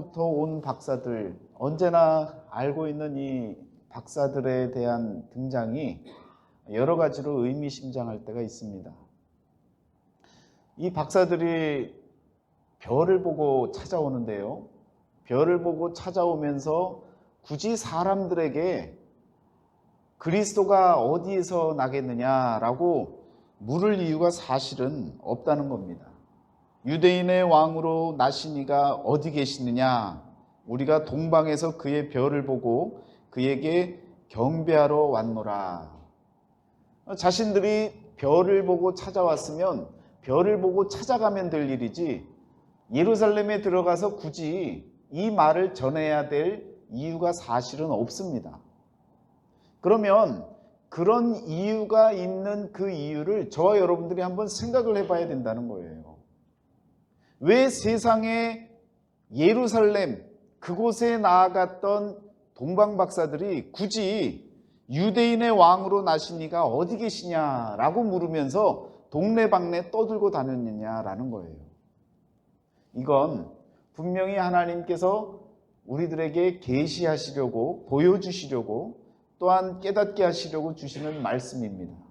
옛날부터 온 박사들, 언제나 알고 있는 이 박사들에 대한 등장이 여러 가지로 의미심장할 때가 있습니다. 이 박사들이 별을 보고 찾아오는데요. 별을 보고 찾아오면서 굳이 사람들에게 그리스도가 어디에서 나겠느냐라고 물을 이유가 사실은 없다는 겁니다. 유대인의 왕으로 나신 이가 어디 계시느냐? 우리가 동방에서 그의 별을 보고 그에게 경배하러 왔노라. 자신들이 별을 보고 찾아왔으면 별을 보고 찾아가면 될 일이지 예루살렘에 들어가서 굳이 이 말을 전해야 될 이유가 사실은 없습니다. 그러면 그런 이유가 있는 그 이유를 저와 여러분들이 한번 생각을 해봐야 된다는 거예요. 왜 세상에 예루살렘 그곳에 나아갔던 동방 박사들이 굳이 유대인의 왕으로 나신 이가 어디 계시냐라고 물으면서 동네방네 떠들고 다녔느냐라는 거예요. 이건 분명히 하나님께서 우리들에게 계시하시려고 보여주시려고 또한 깨닫게 하시려고 주시는 말씀입니다.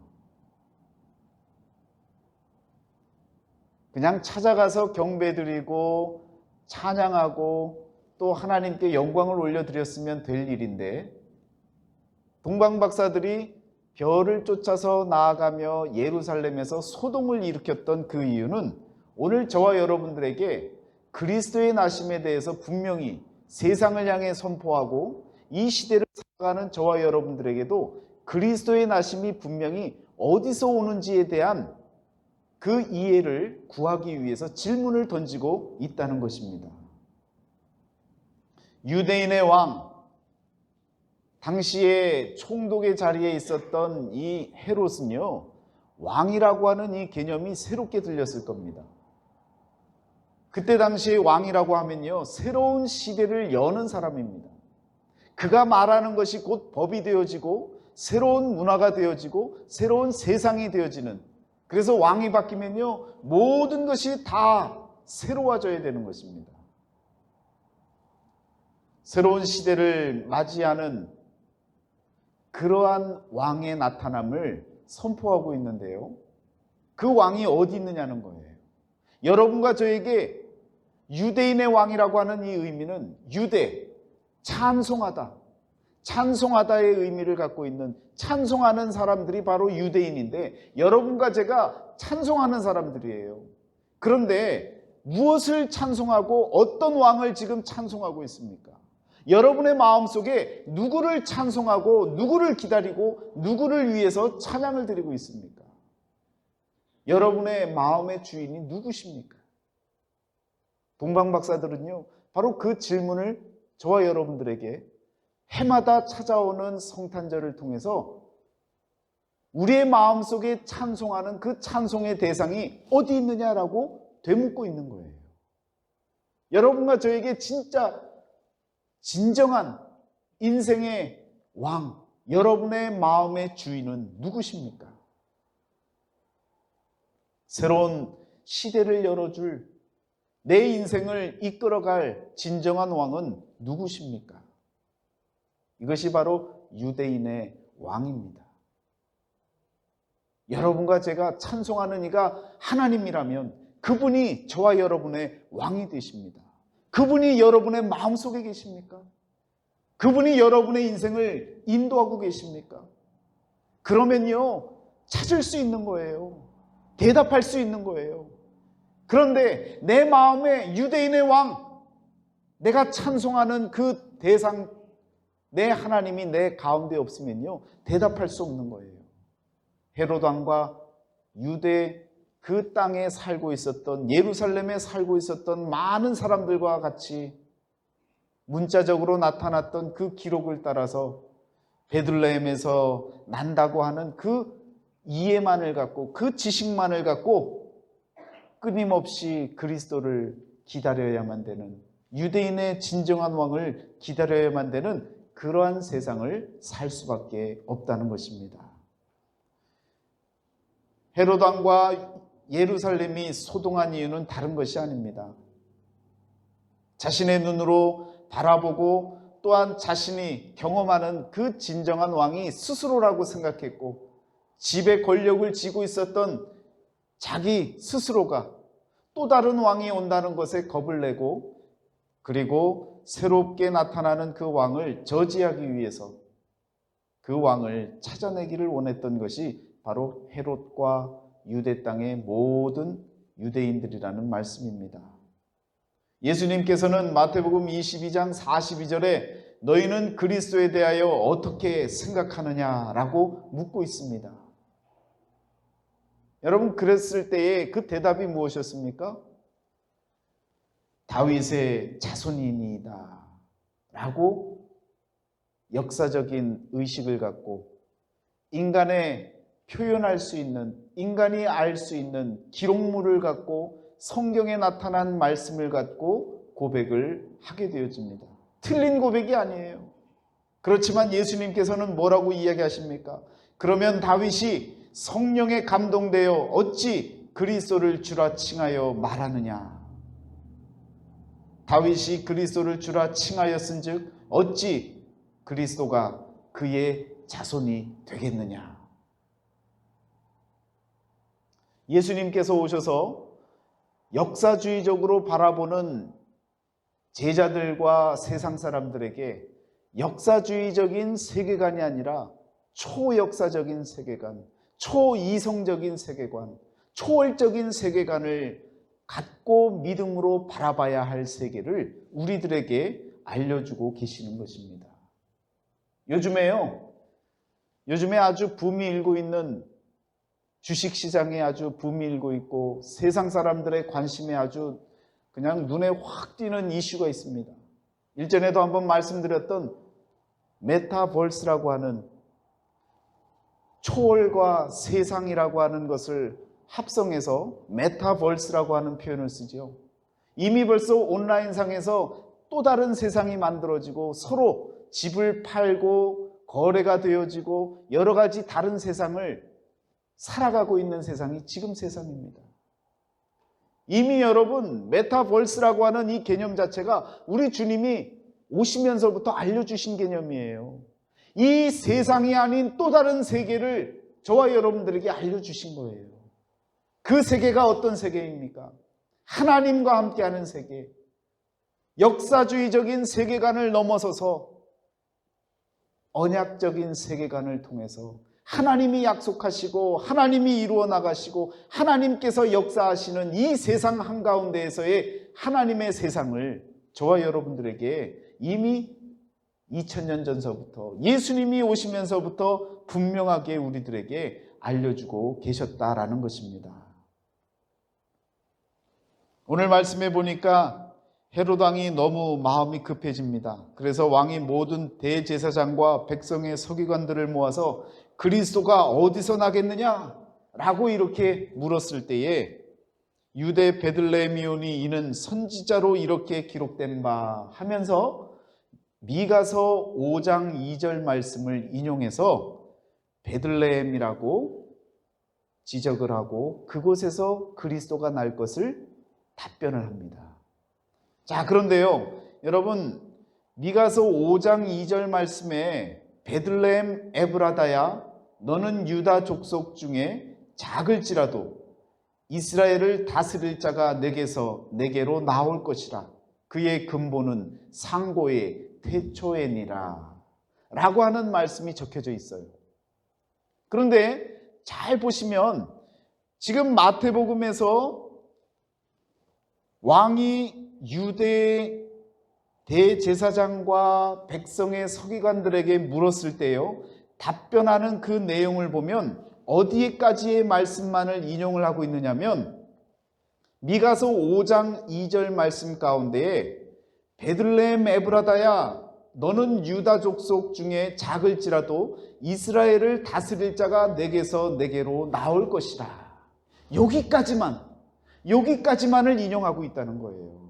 그냥 찾아가서 경배드리고 찬양하고 또 하나님께 영광을 올려드렸으면 될 일인데 동방박사들이 별을 쫓아서 나아가며 예루살렘에서 소동을 일으켰던 그 이유는 오늘 저와 여러분들에게 그리스도의 나심에 대해서 분명히 세상을 향해 선포하고 이 시대를 살아가는 저와 여러분들에게도 그리스도의 나심이 분명히 어디서 오는지에 대한 그 이해를 구하기 위해서 질문을 던지고 있다는 것입니다. 유대인의 왕, 당시에 총독의 자리에 있었던 이 헤롯은요, 왕이라고 하는 이 개념이 새롭게 들렸을 겁니다. 그때 당시에 왕이라고 하면요, 새로운 시대를 여는 사람입니다. 그가 말하는 것이 곧 법이 되어지고 새로운 문화가 되어지고 새로운 세상이 되어지는, 그래서 왕이 바뀌면요 모든 것이 다 새로워져야 되는 것입니다. 새로운 시대를 맞이하는 그러한 왕의 나타남을 선포하고 있는데요, 그 왕이 어디 있느냐는 거예요. 여러분과 저에게 유대인의 왕이라고 하는 이 의미는 유대, 찬송하다, 찬송하다의 의미를 갖고 있는, 찬송하는 사람들이 바로 유대인인데 여러분과 제가 찬송하는 사람들이에요. 그런데 무엇을 찬송하고 어떤 왕을 지금 찬송하고 있습니까? 여러분의 마음속에 누구를 찬송하고 누구를 기다리고 누구를 위해서 찬양을 드리고 있습니까? 여러분의 마음의 주인이 누구십니까? 동방박사들은요 바로 그 질문을 저와 여러분들에게 해마다 찾아오는 성탄절을 통해서 우리의 마음속에 찬송하는 그 찬송의 대상이 어디 있느냐라고 되묻고 있는 거예요. 여러분과 저에게 진짜 진정한 인생의 왕, 여러분의 마음의 주인은 누구십니까? 새로운 시대를 열어줄, 내 인생을 이끌어갈 진정한 왕은 누구십니까? 이것이 바로 유대인의 왕입니다. 여러분과 제가 찬송하는 이가 하나님이라면 그분이 저와 여러분의 왕이 되십니다. 그분이 여러분의 마음속에 계십니까? 그분이 여러분의 인생을 인도하고 계십니까? 그러면요 찾을 수 있는 거예요. 대답할 수 있는 거예요. 그런데 내 마음에 유대인의 왕, 내가 찬송하는 그 대상, 내 하나님이 내 가운데 없으면요 대답할 수 없는 거예요. 헤롯 왕과 유대 그 땅에 살고 있었던, 예루살렘에 살고 있었던 많은 사람들과 같이 문자적으로 나타났던 그 기록을 따라서 베들레헴에서 난다고 하는 그 이해만을 갖고, 그 지식만을 갖고 끊임없이 그리스도를 기다려야만 되는, 유대인의 진정한 왕을 기다려야만 되는 그러한 세상을 살 수밖에 없다는 것입니다. 헤롯 왕과 예루살렘이 소동한 이유는 다른 것이 아닙니다. 자신의 눈으로 바라보고 또한 자신이 경험하는 그 진정한 왕이 스스로라고 생각했고, 집의 권력을 쥐고 있었던 자기 스스로가 또 다른 왕이 온다는 것에 겁을 내고, 그리고 새롭게 나타나는 그 왕을 저지하기 위해서 그 왕을 찾아내기를 원했던 것이 바로 헤롯과 유대 땅의 모든 유대인들이라는 말씀입니다. 예수님께서는 마태복음 22장 42절에 너희는 그리스도에 대하여 어떻게 생각하느냐라고 묻고 있습니다. 여러분, 그랬을 때에 그 대답이 무엇이었습니까? 다윗의 자손이니이다 라고 역사적인 의식을 갖고 인간의 표현할 수 있는, 인간이 알 수 있는 기록물을 갖고 성경에 나타난 말씀을 갖고 고백을 하게 되어집니다. 틀린 고백이 아니에요. 그렇지만 예수님께서는 뭐라고 이야기하십니까? 그러면 다윗이 성령에 감동되어 어찌 그리스도를 주라 칭하여 말하느냐? 다윗이 그리스도를 주라 칭하였은즉 어찌 그리스도가 그의 자손이 되겠느냐? 예수님께서 오셔서 역사주의적으로 바라보는 제자들과 세상 사람들에게 역사주의적인 세계관이 아니라 초역사적인 세계관, 초이성적인 세계관, 초월적인 세계관을 갖고 믿음으로 바라봐야 할 세계를 우리들에게 알려주고 계시는 것입니다. 요즘에 아주 붐이 일고 있는 주식시장에 아주 붐이 일고 있고 세상 사람들의 관심에 아주 그냥 눈에 확 띄는 이슈가 있습니다. 일전에도 한번 말씀드렸던 메타버스라고 하는 초월과 세상이라고 하는 것을 합성해서 메타버스라고 하는 표현을 쓰죠. 이미 벌써 온라인상에서 또 다른 세상이 만들어지고 서로 집을 팔고 거래가 되어지고 여러 가지 다른 세상을 살아가고 있는 세상이 지금 세상입니다. 이미 여러분, 메타버스라고 하는 이 개념 자체가 우리 주님이 오시면서부터 알려주신 개념이에요. 이 세상이 아닌 또 다른 세계를 저와 여러분들에게 알려주신 거예요. 그 세계가 어떤 세계입니까? 하나님과 함께하는 세계, 역사주의적인 세계관을 넘어서서 언약적인 세계관을 통해서 하나님이 약속하시고 하나님이 이루어 나가시고 하나님께서 역사하시는 이 세상 한가운데에서의 하나님의 세상을 저와 여러분들에게 이미 2000년 전서부터 예수님이 오시면서부터 분명하게 우리들에게 알려주고 계셨다라는 것입니다. 오늘 말씀해 보니까 헤롯 왕이 너무 마음이 급해집니다. 그래서 왕이 모든 대제사장과 백성의 서기관들을 모아서 그리스도가 어디서 나겠느냐라고 이렇게 물었을 때에 유대 베들레헴이오니 이는 선지자로 이렇게 기록된 바 하면서 미가서 5장 2절 말씀을 인용해서 베들레헴이라고 지적을 하고 그곳에서 그리스도가 날 것을 답변을 합니다. 자, 그런데요, 여러분, 미가서 5장 2절 말씀에 베들레헴 에브라다야 너는 유다 족속 중에 작을지라도 이스라엘을 다스릴 자가 내게로 나올 것이라. 그의 근본은 상고의 태초에니라 라고 하는 말씀이 적혀져 있어요. 그런데 잘 보시면 지금 마태복음에서 왕이 유대 대제사장과 백성의 서기관들에게 물었을 때요, 답변하는 그 내용을 보면 어디에까지의 말씀만을 인용을 하고 있느냐면 미가서 5장 2절 말씀 가운데에 베들레헴 에브라다야 너는 유다 족속 중에 작을지라도 이스라엘을 다스릴 자가 내게로 나올 것이다. 여기까지만을 인용하고 있다는 거예요.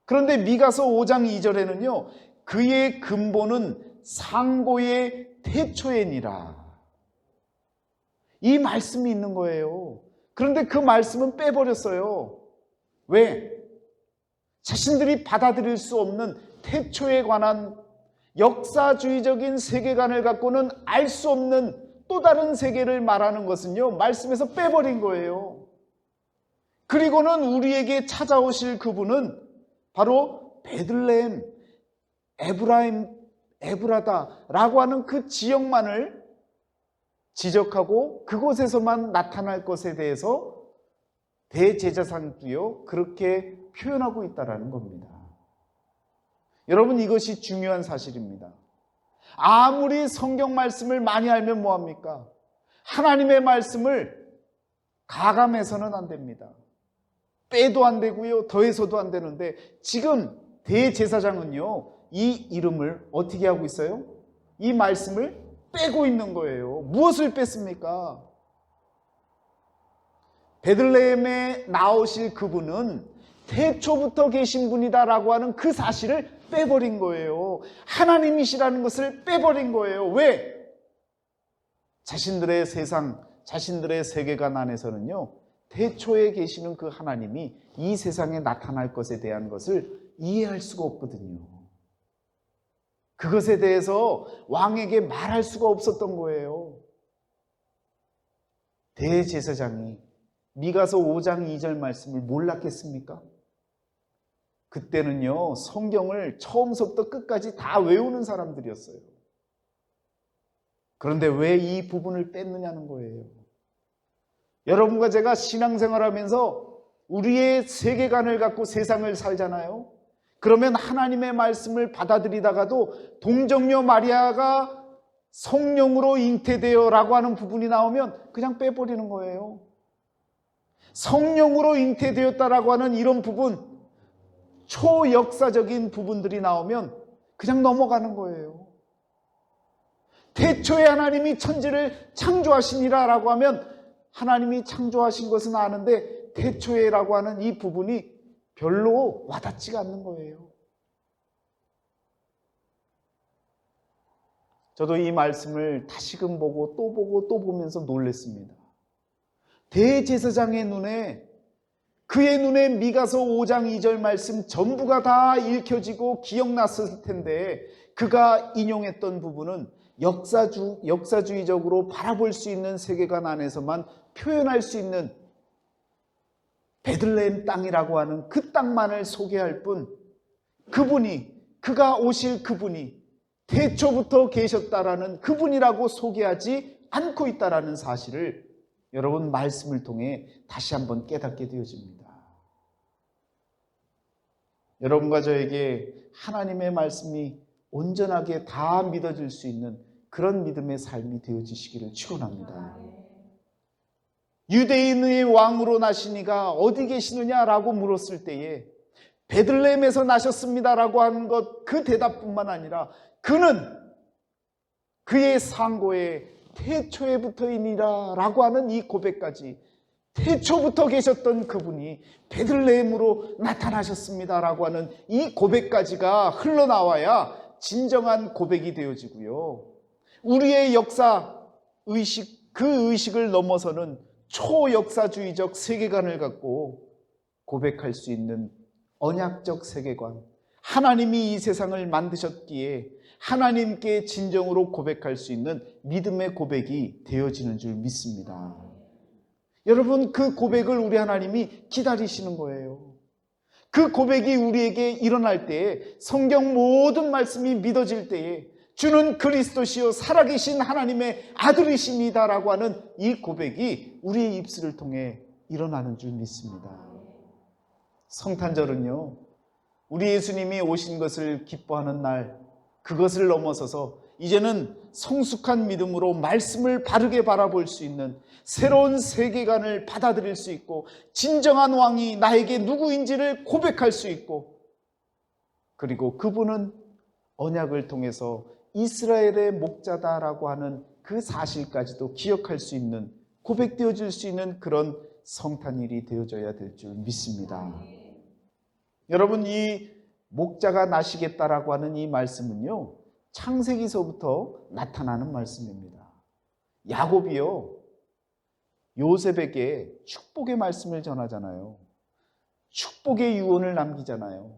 그런데 미가서 5장 2절에는요, 그의 근본은 상고의 태초에니라. 이 말씀이 있는 거예요. 그런데 그 말씀은 빼버렸어요. 왜? 자신들이 받아들일 수 없는 태초에 관한 역사주의적인 세계관을 갖고는 알 수 없는 또 다른 세계를 말하는 것은요, 말씀에서 빼버린 거예요. 그리고는 우리에게 찾아오실 그분은 바로 베들레헴, 에브라다라고 하는 그 지역만을 지적하고 그곳에서만 나타날 것에 대해서 대제사장도요 그렇게 표현하고 있다는 겁니다. 여러분, 이것이 중요한 사실입니다. 아무리 성경 말씀을 많이 알면 뭐합니까? 하나님의 말씀을 가감해서는 안 됩니다. 빼도 안 되고요, 더해서도 안 되는데, 지금 대제사장은요 이 이름을 어떻게 하고 있어요? 이 말씀을 빼고 있는 거예요. 무엇을 뺐습니까? 베들레헴에 나오실 그분은 태초부터 계신 분이다라고 하는 그 사실을 빼버린 거예요. 하나님이시라는 것을 빼버린 거예요. 왜? 자신들의 세상, 자신들의 세계관 안에서는요, 태초에 계시는 그 하나님이 이 세상에 나타날 것에 대한 것을 이해할 수가 없거든요. 그것에 대해서 왕에게 말할 수가 없었던 거예요. 대제사장이 미가서 5장 2절 말씀을 몰랐겠습니까? 그때는요, 성경을 처음부터 끝까지 다 외우는 사람들이었어요. 그런데 왜 이 부분을 뺐느냐는 거예요. 여러분과 제가 신앙생활하면서 우리의 세계관을 갖고 세상을 살잖아요. 그러면 하나님의 말씀을 받아들이다가도 동정녀 마리아가 성령으로 잉태되어라고 하는 부분이 나오면 그냥 빼버리는 거예요. 성령으로 잉태되었다라고 하는 이런 부분, 초역사적인 부분들이 나오면 그냥 넘어가는 거예요. 태초에 하나님이 천지를 창조하시니라라고 하면 하나님이 창조하신 것은 아는데 태초에라고 하는 이 부분이 별로 와닿지가 않는 거예요. 저도 이 말씀을 다시금 보고 또 보면서 놀랐습니다. 대제사장의 눈에, 그의 눈에 미가서 5장 2절 말씀 전부가 다 읽혀지고 기억났을 텐데, 그가 인용했던 부분은 역사주의적으로 바라볼 수 있는 세계관 안에서만 표현할 수 있는 베들레헴 땅이라고 하는 그 땅만을 소개할 뿐, 그가 오실 그분이 태초부터 계셨다라는 그분이라고 소개하지 않고 있다라는 사실을 여러분 말씀을 통해 다시 한번 깨닫게 되어집니다. 여러분과 저에게 하나님의 말씀이 온전하게 다 믿어질 수 있는 그런 믿음의 삶이 되어지시기를 축원합니다. 유대인의 왕으로 나시니가 어디 계시느냐라고 물었을 때에 베들레헴에서 나셨습니다라고 하는 것, 그 대답뿐만 아니라 그는 그의 상고에 태초에 붙어있니라 라고 하는 이 고백까지, 태초부터 계셨던 그분이 베들레헴으로 나타나셨습니다라고 하는 이 고백까지가 흘러나와야 진정한 고백이 되어지고요, 우리의 역사 의식, 그 의식을 넘어서는 초역사주의적 세계관을 갖고 고백할 수 있는 언약적 세계관, 하나님이 이 세상을 만드셨기에 하나님께 진정으로 고백할 수 있는 믿음의 고백이 되어지는 줄 믿습니다. 여러분, 그 고백을 우리 하나님이 기다리시는 거예요. 그 고백이 우리에게 일어날 때에, 성경 모든 말씀이 믿어질 때에 주는 그리스도시요 살아계신 하나님의 아들이십니다라고 하는 이 고백이 우리의 입술을 통해 일어나는 줄 믿습니다. 성탄절은요, 우리 예수님이 오신 것을 기뻐하는 날, 그것을 넘어서서 이제는 성숙한 믿음으로 말씀을 바르게 바라볼 수 있는 새로운 세계관을 받아들일 수 있고, 진정한 왕이 나에게 누구인지를 고백할 수 있고, 그리고 그분은 언약을 통해서 이스라엘의 목자다라고 하는 그 사실까지도 기억할 수 있는, 고백되어질 수 있는 그런 성탄일이 되어져야 될 줄 믿습니다. 여러분, 이 목자가 나시겠다라고 하는 이 말씀은요, 창세기서부터 나타나는 말씀입니다. 야곱이요, 요셉에게 축복의 말씀을 전하잖아요. 축복의 유언을 남기잖아요.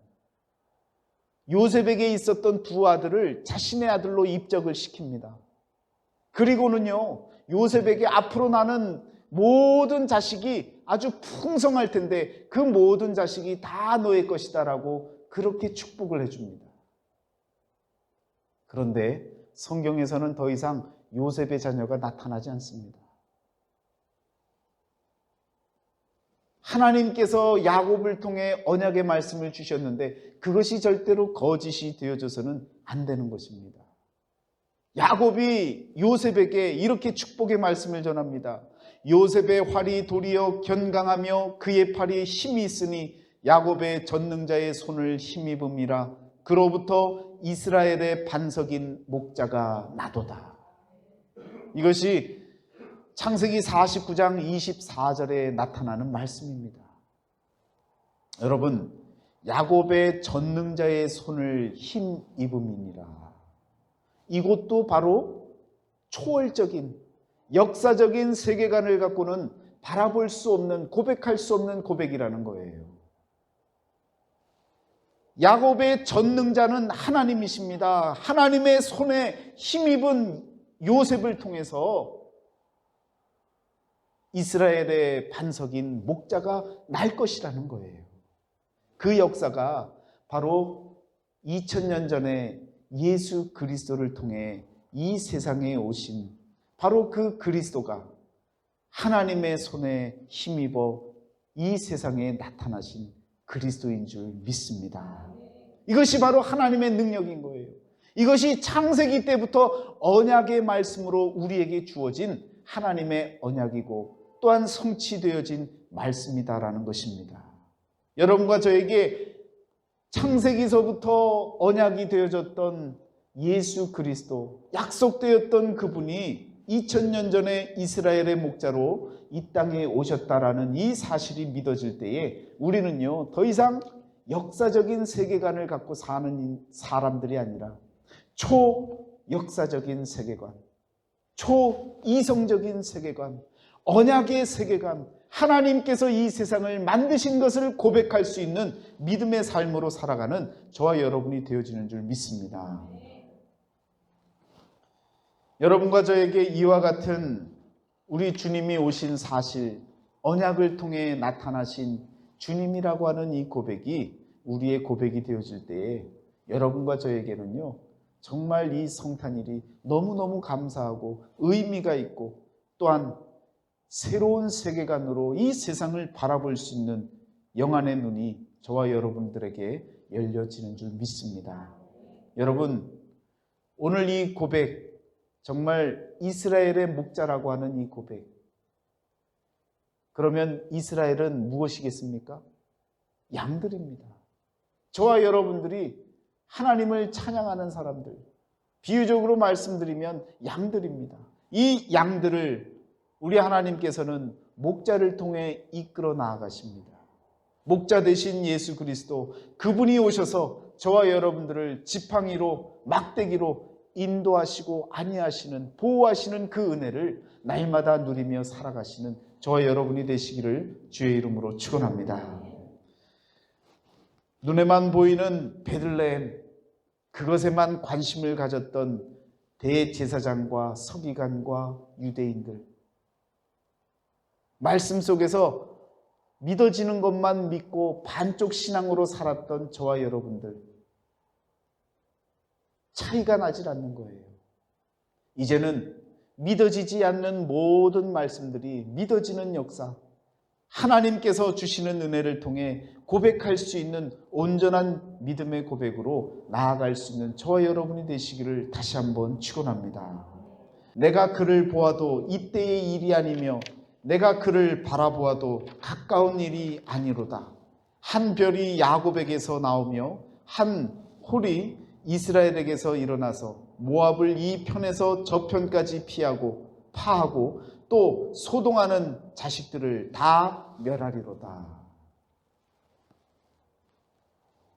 요셉에게 있었던 두 아들을 자신의 아들로 입적을 시킵니다. 그리고는요, 요셉에게 앞으로 나는 모든 자식이 아주 풍성할 텐데 그 모든 자식이 다 너의 것이다라고 그렇게 축복을 해줍니다. 그런데 성경에서는 더 이상 요셉의 자녀가 나타나지 않습니다. 하나님께서 야곱을 통해 언약의 말씀을 주셨는데 그것이 절대로 거짓이 되어져서는 안 되는 것입니다. 야곱이 요셉에게 이렇게 축복의 말씀을 전합니다. 요셉의 활이 도리어 견강하며 그의 팔이 힘이 있으니 야곱의 전능자의 손을 힘입음이라. 그로부터 이스라엘의 반석인 목자가 나도다. 이것이 창세기 49장 24절에 나타나는 말씀입니다. 여러분, 야곱의 전능자의 손을 힘입음이니라. 이것도 바로 초월적인 역사적인 세계관을 갖고는 바라볼 수 없는, 고백할 수 없는 고백이라는 거예요. 야곱의 전능자는 하나님이십니다. 하나님의 손에 힘입은 요셉을 통해서 이스라엘의 반석인 목자가 날 것이라는 거예요. 그 역사가 바로 2000년 전에 예수 그리스도를 통해 이 세상에 오신 바로 그 그리스도가 하나님의 손에 힘입어 이 세상에 나타나신 그리스도인 줄 믿습니다. 이것이 바로 하나님의 능력인 거예요. 이것이 창세기 때부터 언약의 말씀으로 우리에게 주어진 하나님의 언약이고 또한 성취되어진 말씀이다라는 것입니다. 여러분과 저에게 창세기서부터 언약이 되어졌던 예수 그리스도, 약속되었던 그분이 2000년 전에 이스라엘의 목자로 이 땅에 오셨다라는 이 사실이 믿어질 때에 우리는요, 더 이상 역사적인 세계관을 갖고 사는 사람들이 아니라 초역사적인 세계관, 초이성적인 세계관, 언약의 세계관, 하나님께서 이 세상을 만드신 것을 고백할 수 있는 믿음의 삶으로 살아가는 저와 여러분이 되어지는 줄 믿습니다. 여러분과 저에게 이와 같은 우리 주님이 오신 사실, 언약을 통해 나타나신 주님이라고 하는 이 고백이 우리의 고백이 되어질 때에 여러분과 저에게는요, 정말 이 성탄일이 너무너무 감사하고 의미가 있고 또한 새로운 세계관으로 이 세상을 바라볼 수 있는 영안의 눈이 저와 여러분들에게 열려지는 줄 믿습니다. 여러분, 오늘 이 고백, 정말 이스라엘의 목자라고 하는 이 고백, 그러면 이스라엘은 무엇이겠습니까? 양들입니다. 저와 여러분들이 하나님을 찬양하는 사람들, 비유적으로 말씀드리면 양들입니다. 이 양들을 우리 하나님께서는 목자를 통해 이끌어 나아가십니다. 목자 되신 예수 그리스도, 그분이 오셔서 저와 여러분들을 지팡이로, 막대기로 인도하시고 안위하시는, 보호하시는 그 은혜를 날마다 누리며 살아가시는 저와 여러분이 되시기를 주의 이름으로 축원합니다. 눈에만 보이는 베들레헴, 그것에만 관심을 가졌던 대제사장과 서기관과 유대인들, 말씀 속에서 믿어지는 것만 믿고 반쪽 신앙으로 살았던 저와 여러분들, 차이가 나질 않는 거예요. 이제는 믿어지지 않는 모든 말씀들이 믿어지는 역사, 하나님께서 주시는 은혜를 통해 고백할 수 있는 온전한 믿음의 고백으로 나아갈 수 있는 저와 여러분이 되시기를 다시 한번 축원합니다. 내가 그를 보아도 이때의 일이 아니며 내가 그를 바라보아도 가까운 일이 아니로다. 한 별이 야곱에게서 나오며 한 홀이 이스라엘에게서 일어나서 모압을 이 편에서 저 편까지 파하고 또 소동하는 자식들을 다 멸하리로다.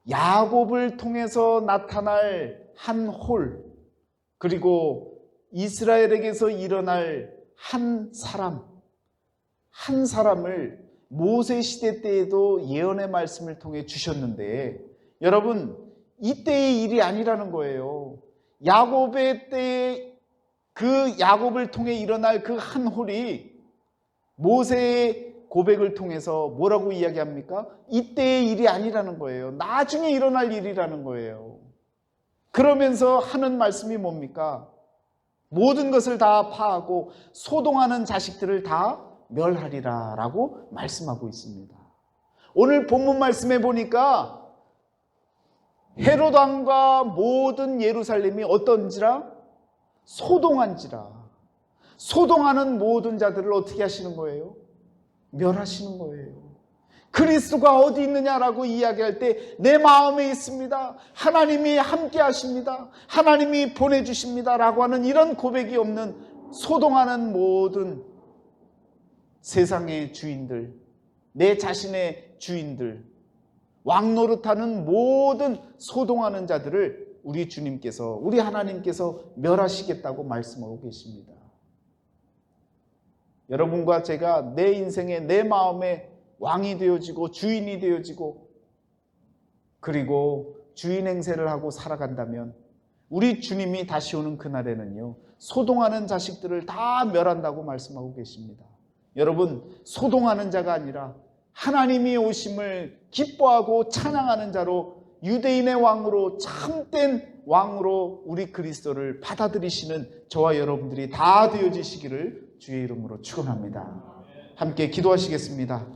야곱을 통해서 나타날 한 홀, 그리고 이스라엘에게서 일어날 한 사람을 모세 시대 때에도 예언의 말씀을 통해 주셨는데, 여러분, 이때의 일이 아니라는 거예요. 야곱의 때에 그 야곱을 통해 일어날 그 한 홀이 모세의 고백을 통해서 뭐라고 이야기합니까? 이때의 일이 아니라는 거예요. 나중에 일어날 일이라는 거예요. 그러면서 하는 말씀이 뭡니까? 모든 것을 다 파하고 소동하는 자식들을 다 멸하리라 라고 말씀하고 있습니다. 오늘 본문 말씀에 보니까 헤롯 왕과 모든 예루살렘이 어떤지라? 소동한지라. 소동하는 모든 자들을 어떻게 하시는 거예요? 멸하시는 거예요. 그리스도가 어디 있느냐라고 이야기할 때 내 마음에 있습니다. 하나님이 함께 하십니다. 하나님이 보내주십니다 라고 하는 이런 고백이 없는 소동하는 모든 세상의 주인들, 내 자신의 주인들, 왕노릇하는 모든 소동하는 자들을 우리 주님께서, 우리 하나님께서 멸하시겠다고 말씀하고 계십니다. 여러분과 제가 내 인생에 내 마음에 왕이 되어지고 주인이 되어지고 그리고 주인 행세를 하고 살아간다면 우리 주님이 다시 오는 그날에는요, 소동하는 자식들을 다 멸한다고 말씀하고 계십니다. 여러분, 소동하는 자가 아니라 하나님이 오심을 기뻐하고 찬양하는 자로, 유대인의 왕으로, 참된 왕으로 우리 그리스도를 받아들이시는 저와 여러분들이 다 되어지시기를 주의 이름으로 축원합니다. 함께 기도하시겠습니다.